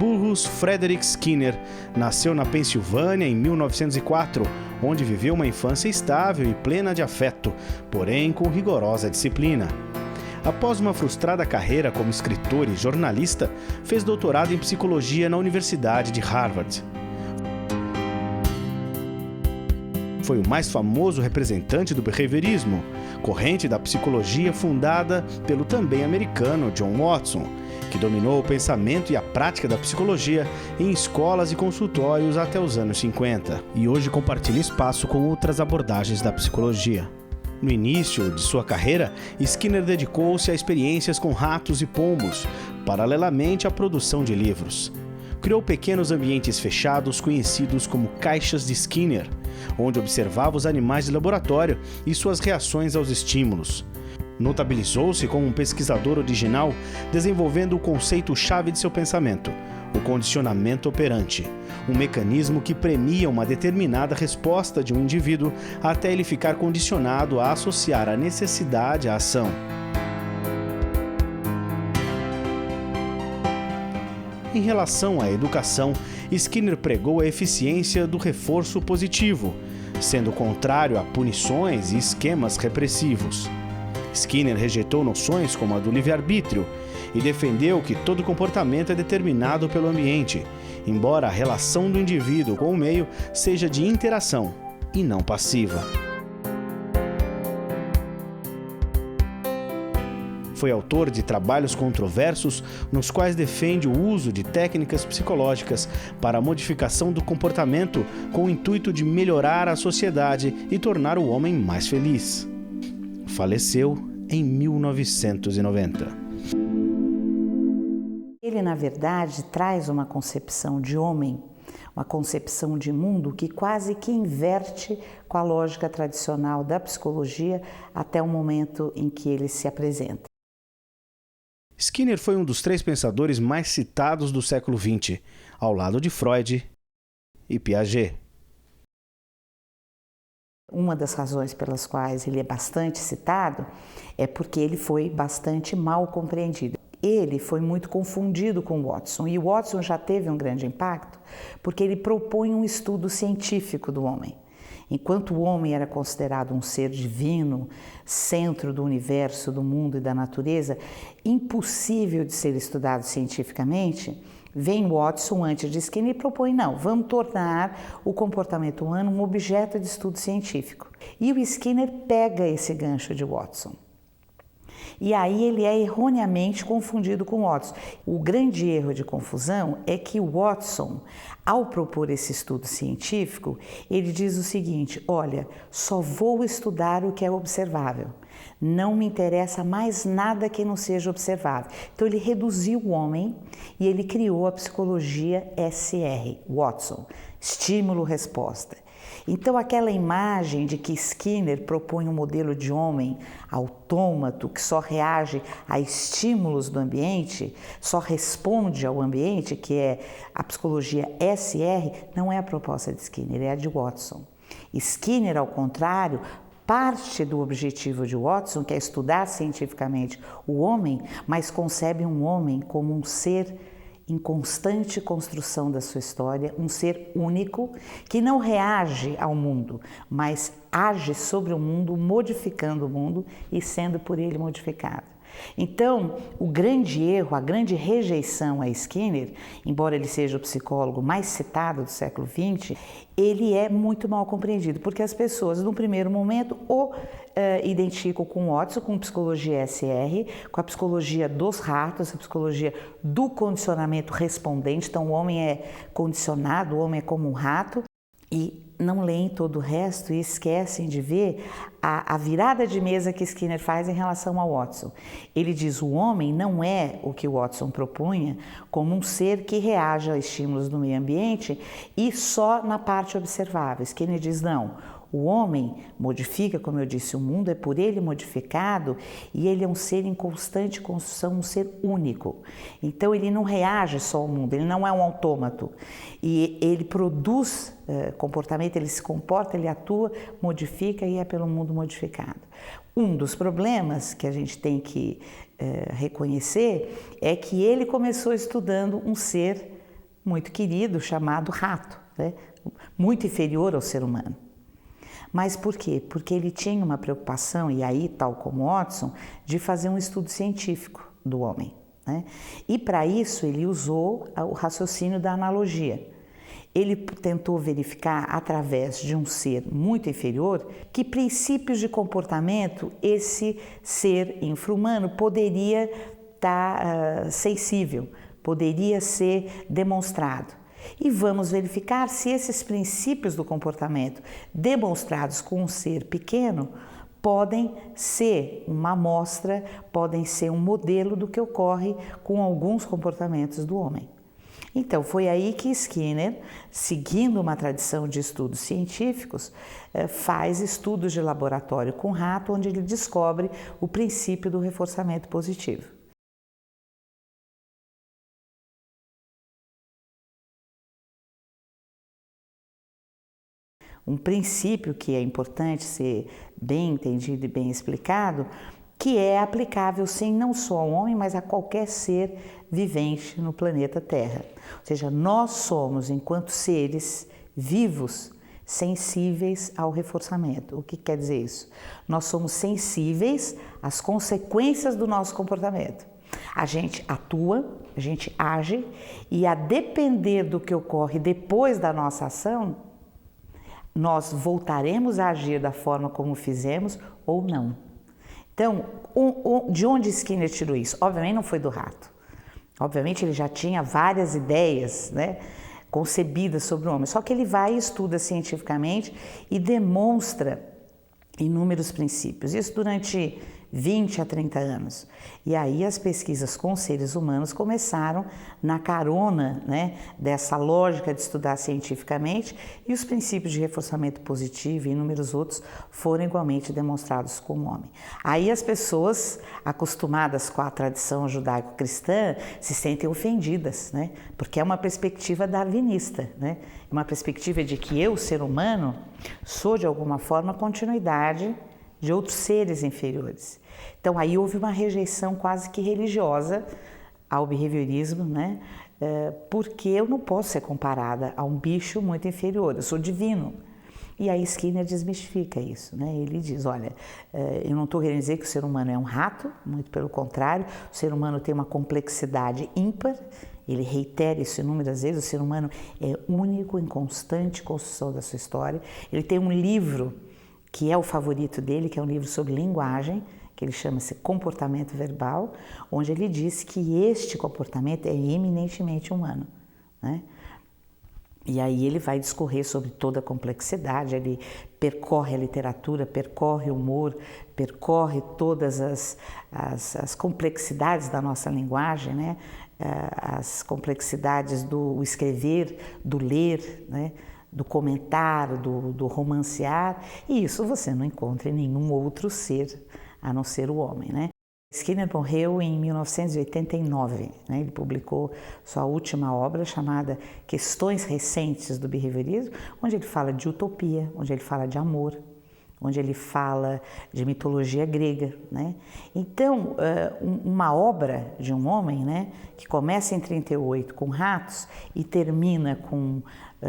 Burrus Frederick Skinner nasceu na Pensilvânia em 1904, onde viveu uma infância estável e plena de afeto, porém com rigorosa disciplina. Após uma frustrada carreira como escritor e jornalista, fez doutorado em psicologia na Universidade de Harvard. Foi o mais famoso representante do behaviorismo, corrente da psicologia fundada pelo também americano John Watson, que dominou o pensamento e a prática da psicologia em escolas e consultórios até os anos 50, e hoje compartilha espaço com outras abordagens da psicologia. No início de sua carreira, Skinner dedicou-se a experiências com ratos e pombos, paralelamente à produção de livros. Criou pequenos ambientes fechados conhecidos como caixas de Skinner, onde observava os animais de laboratório e suas reações aos estímulos. Notabilizou-se como um pesquisador original, desenvolvendo o conceito-chave de seu pensamento, o condicionamento operante, um mecanismo que premia uma determinada resposta de um indivíduo até ele ficar condicionado a associar a necessidade à ação. Em relação à educação, Skinner pregou a eficiência do reforço positivo, sendo contrário a punições e esquemas repressivos. Skinner rejeitou noções como a do livre-arbítrio e defendeu que todo comportamento é determinado pelo ambiente, embora a relação do indivíduo com o meio seja de interação e não passiva. Foi autor de trabalhos controversos nos quais defende o uso de técnicas psicológicas para a modificação do comportamento com o intuito de melhorar a sociedade e tornar o homem mais feliz. Faleceu em 1990. Ele, na verdade, traz uma concepção de homem, uma concepção de mundo que quase que inverte com a lógica tradicional da psicologia até o momento em que ele se apresenta. Skinner foi um dos 3 pensadores mais citados do século XX, ao lado de Freud e Piaget. Uma das razões pelas quais ele é bastante citado é porque ele foi bastante mal compreendido. Ele foi muito confundido com Watson, e o Watson já teve um grande impacto porque ele propõe um estudo científico do homem. Enquanto o homem era considerado um ser divino, centro do universo, do mundo e da natureza, impossível de ser estudado cientificamente, vem Watson antes de Skinner e propõe, não, vamos tornar o comportamento humano um objeto de estudo científico. E o Skinner pega esse gancho de Watson. E aí ele é erroneamente confundido com Watson. O grande erro de confusão é que o Watson, ao propor esse estudo científico, ele diz o seguinte, olha, só vou estudar o que é observável. Não me interessa mais nada que não seja observável. Então ele reduziu o homem e ele criou a psicologia SR, Watson, estímulo-resposta. Então aquela imagem de que Skinner propõe um modelo de homem autômato que só reage a estímulos do ambiente, só responde ao ambiente, que é a psicologia SR, não é a proposta de Skinner, é a de Watson. Skinner, ao contrário, parte do objetivo de Watson, que é estudar cientificamente o homem, mas concebe um homem como um ser em constante construção da sua história, um ser único que não reage ao mundo, mas age sobre o mundo, modificando o mundo e sendo por ele modificado. Então, o grande erro, a grande rejeição a Skinner, embora ele seja o psicólogo mais citado do século XX, ele é muito mal compreendido, porque as pessoas, no primeiro momento, o identificam com Watson, com psicologia SR, com a psicologia dos ratos, a psicologia do condicionamento respondente. Então, o homem é condicionado, o homem é como um rato, e não leem todo o resto e esquecem de ver a virada de mesa que Skinner faz em relação ao Watson. Ele diz: o homem não é o que o Watson propunha como um ser que reage a estímulos do meio ambiente e só na parte observável. Skinner diz: não. O homem modifica, como eu disse, o mundo é por ele modificado e ele é um ser em constante construção, um ser único. Então ele não reage só ao mundo, ele não é um autômato. E ele produz comportamento, ele se comporta, ele atua, modifica e é pelo mundo modificado. Um dos problemas que a gente tem que reconhecer é que ele começou estudando um ser muito querido chamado rato, né? Muito inferior ao ser humano. Mas por quê? Porque ele tinha uma preocupação, e aí, tal como Watson, de fazer um estudo científico do homem, né? E para isso ele usou o raciocínio da analogia. Ele tentou verificar, através de um ser muito inferior, que princípios de comportamento esse ser infra-humano poderia estar sensível, poderia ser demonstrado. E vamos verificar se esses princípios do comportamento demonstrados com um ser pequeno podem ser uma amostra, podem ser um modelo do que ocorre com alguns comportamentos do homem. Então, foi aí que Skinner, seguindo uma tradição de estudos científicos, faz estudos de laboratório com rato, onde ele descobre o princípio do reforçamento positivo. Um princípio que é importante ser bem entendido e bem explicado, que é aplicável sim não só ao homem, mas a qualquer ser vivente no planeta Terra. Ou seja, nós somos, enquanto seres vivos, sensíveis ao reforçamento. O que quer dizer isso? Nós somos sensíveis às consequências do nosso comportamento. A gente atua, a gente age, e a depender do que ocorre depois da nossa ação, nós voltaremos a agir da forma como fizemos ou não. Então, de onde Skinner tirou isso? Obviamente não foi do rato. Obviamente ele já tinha várias ideias, né, concebidas sobre o homem, só que ele vai e estuda cientificamente e demonstra inúmeros princípios. Isso durante 20 a 30 anos. E aí as pesquisas com seres humanos começaram na carona, né, dessa lógica de estudar cientificamente, e os princípios de reforçamento positivo e inúmeros outros foram igualmente demonstrados com o homem. Aí as pessoas acostumadas com a tradição judaico-cristã se sentem ofendidas, né, porque é uma perspectiva darwinista, né, uma perspectiva de que eu, ser humano, sou de alguma forma continuidade de outros seres inferiores. Então aí houve uma rejeição quase que religiosa ao behaviorismo, né? Porque eu não posso ser comparada a um bicho muito inferior, eu sou divino. E aí Skinner desmistifica isso, né? Ele diz, olha, eu não estou querendo dizer que o ser humano é um rato, muito pelo contrário, o ser humano tem uma complexidade ímpar, ele reitera isso inúmeras vezes, o ser humano é único em constante construção da sua história. Ele tem um livro que é o favorito dele, que é um livro sobre linguagem, que ele chama-se Comportamento Verbal, onde ele diz que este comportamento é eminentemente humano, né? E aí ele vai discorrer sobre toda a complexidade, ele percorre a literatura, percorre o humor, percorre todas as complexidades da nossa linguagem, né? As complexidades do escrever, do ler, né? Do comentar, do romancear, e isso você não encontra em nenhum outro ser, a não ser o homem, né? Skinner morreu em 1989, né? Ele publicou sua última obra chamada Questões Recentes do Behaviorismo, onde ele fala de utopia, onde ele fala de amor, onde ele fala de mitologia grega, né? Então, uma obra de um homem, né, que começa em 38 com ratos e termina com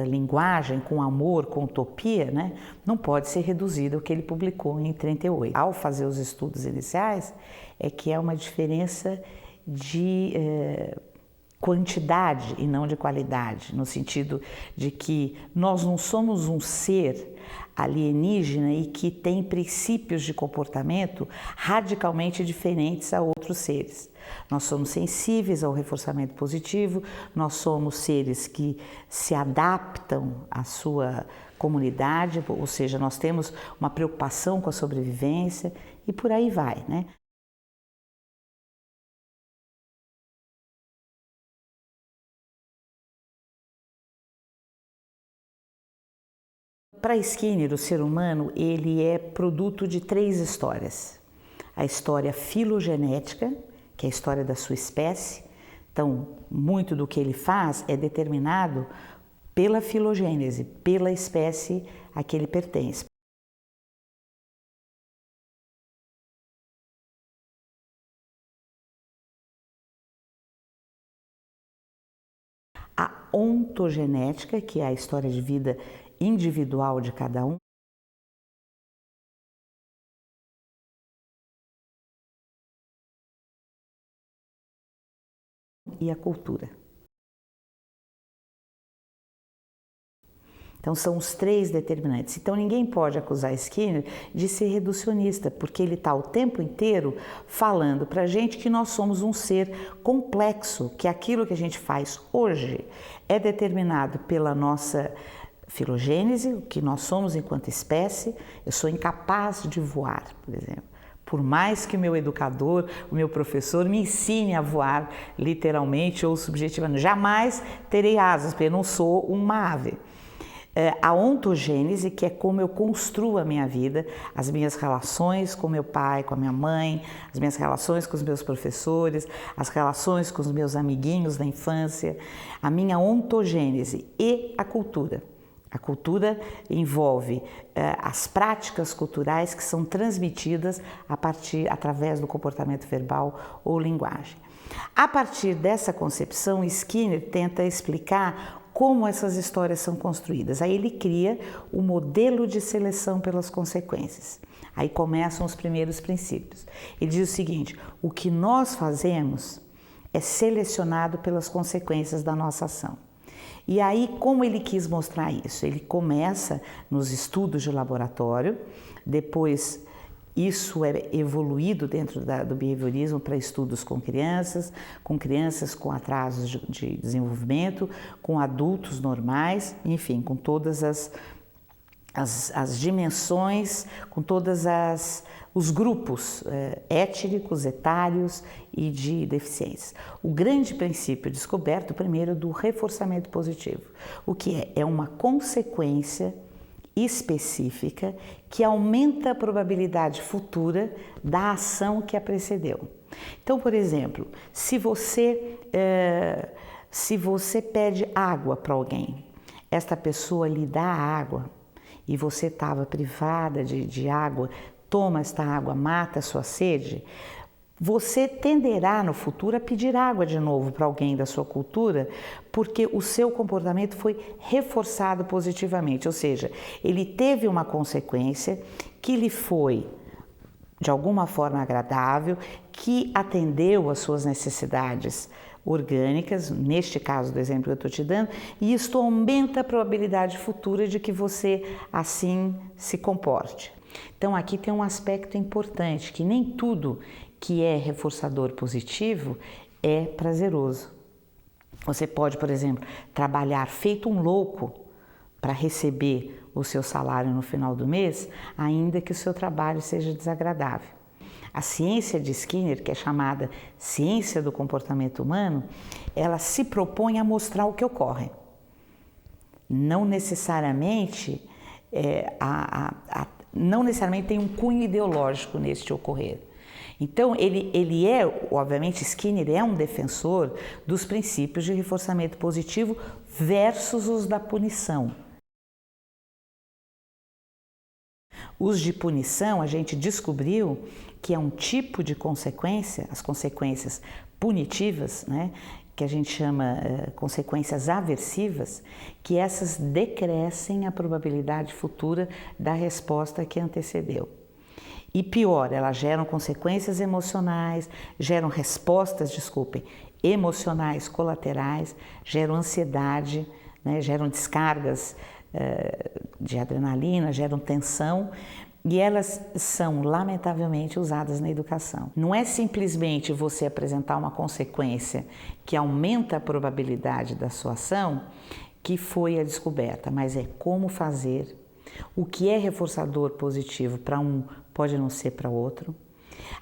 linguagem, com amor, com utopia, né, não pode ser reduzida ao que ele publicou em 38. Ao fazer os estudos iniciais, é que é uma diferença de quantidade e não de qualidade, no sentido de que nós não somos um ser alienígena e que tem princípios de comportamento radicalmente diferentes a outros seres. Nós somos sensíveis ao reforçamento positivo, nós somos seres que se adaptam à sua comunidade, ou seja, nós temos uma preocupação com a sobrevivência e por aí vai, né? Para Skinner, o ser humano ele é produto de 3 histórias. A história filogenética, que é a história da sua espécie. Então, muito do que ele faz é determinado pela filogênese, pela espécie a que ele pertence. ontogenética, que é a história de vida individual de cada um, e a cultura. Então são os 3 determinantes. Então ninguém pode acusar Skinner de ser reducionista, porque ele está o tempo inteiro falando para a gente que nós somos um ser complexo, que aquilo que a gente faz hoje é determinado pela nossa filogênese, o que nós somos enquanto espécie. Eu sou incapaz de voar, por exemplo. Por mais que o meu educador, o meu professor me ensine a voar literalmente ou subjetivamente, jamais terei asas, porque eu não sou uma ave. A ontogênese, que é como eu construo a minha vida, as minhas relações com meu pai, com a minha mãe, as minhas relações com os meus professores, as relações com os meus amiguinhos da infância, a minha ontogênese e a cultura. A cultura envolve as práticas culturais que são transmitidas através do comportamento verbal ou linguagem. A partir dessa concepção, Skinner tenta explicar como essas histórias são construídas. Aí ele cria o modelo de seleção pelas consequências. Aí começam os primeiros princípios. Ele diz o seguinte: o que nós fazemos é selecionado pelas consequências da nossa ação. E aí, como ele quis mostrar isso? Ele começa nos estudos de laboratório, depois isso é evoluído dentro do behaviorismo para estudos com crianças com atrasos de desenvolvimento, com adultos normais, enfim, com todas as dimensões, com todos os grupos étnicos, etários e de deficiências. O grande princípio descoberto, primeiro, do reforçamento positivo, o que é uma consequência específica que aumenta a probabilidade futura da ação que a precedeu. Então, por exemplo, se você pede água para alguém, esta pessoa lhe dá água e você estava privada de água, toma esta água, mata a sua sede, você tenderá no futuro a pedir água de novo para alguém da sua cultura, porque o seu comportamento foi reforçado positivamente, ou seja, ele teve uma consequência que lhe foi de alguma forma agradável, que atendeu às suas necessidades orgânicas, neste caso do exemplo que eu estou te dando, e isto aumenta a probabilidade futura de que você assim se comporte. Então aqui tem um aspecto importante, que nem tudo que é reforçador positivo é prazeroso. Você pode, por exemplo, trabalhar feito um louco para receber o seu salário no final do mês, ainda que o seu trabalho seja desagradável. A ciência de Skinner, que é chamada ciência do comportamento humano, ela se propõe a mostrar o que ocorre. Não necessariamente, não necessariamente tem um cunho ideológico neste ocorrer. Então, ele é, obviamente, Skinner é um defensor dos princípios de reforçamento positivo versus os da punição. Os de punição, a gente descobriu que é um tipo de consequência, as consequências punitivas, né, que a gente chama consequências aversivas, que essas decrescem a probabilidade futura da resposta que antecedeu. E pior, elas geram consequências emocionais, geram respostas, emocionais colaterais, geram ansiedade, né, geram descargas de adrenalina, geram tensão, e elas são lamentavelmente usadas na educação. Não é simplesmente você apresentar uma consequência que aumenta a probabilidade da sua ação que foi a descoberta, mas é como fazer. O que é reforçador positivo para um pode não ser para outro.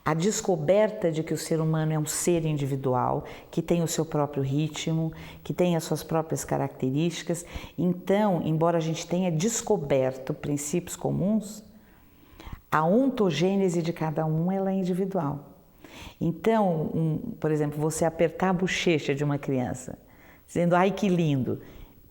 A descoberta de que o ser humano é um ser individual, que tem o seu próprio ritmo, que tem as suas próprias características. Então, embora a gente tenha descoberto princípios comuns, a ontogênese de cada um ela é individual. Então, por exemplo, você apertar a bochecha de uma criança, dizendo, ai que lindo,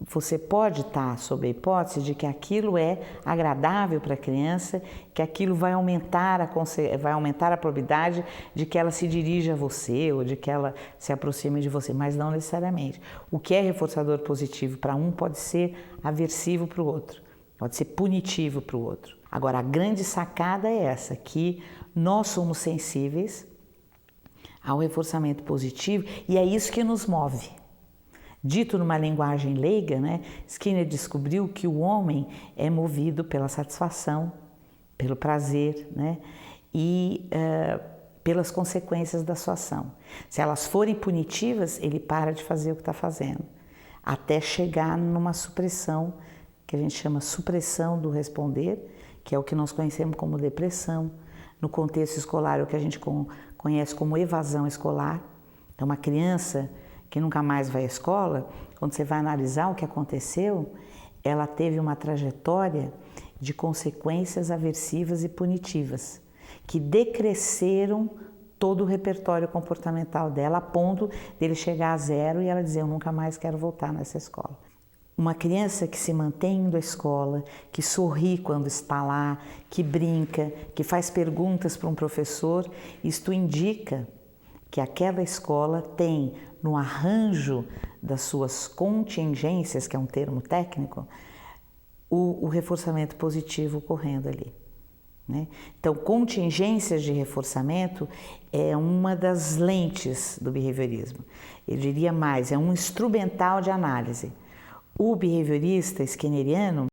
você pode estar sob a hipótese de que aquilo é agradável para a criança, que aquilo vai aumentar a probabilidade de que ela se dirija a você ou de que ela se aproxime de você, mas não necessariamente. O que é reforçador positivo para um pode ser aversivo para o outro, pode ser punitivo para o outro. Agora, a grande sacada é essa, que nós somos sensíveis ao reforçamento positivo e é isso que nos move. Dito numa linguagem leiga, né, Skinner descobriu que o homem é movido pela satisfação, pelo prazer, né, e pelas consequências da sua ação. Se elas forem punitivas, ele para de fazer o que está fazendo, até chegar numa supressão, que a gente chama supressão do responder, que é o que nós conhecemos como depressão. No contexto escolar, é o que a gente conhece como evasão escolar. Então, uma criança que nunca mais vai à escola, quando você vai analisar o que aconteceu, ela teve uma trajetória de consequências aversivas e punitivas, que decresceram todo o repertório comportamental dela, a ponto dele chegar a 0 e ela dizer, eu nunca mais quero voltar nessa escola. Uma criança que se mantém indo à escola, que sorri quando está lá, que brinca, que faz perguntas para um professor, isto indica que aquela escola tem no arranjo das suas contingências, que é um termo técnico, o reforçamento positivo ocorrendo ali, né? Então, contingências de reforçamento é uma das lentes do behaviorismo. Eu diria mais, é um instrumental de análise. O behaviorista skinneriano,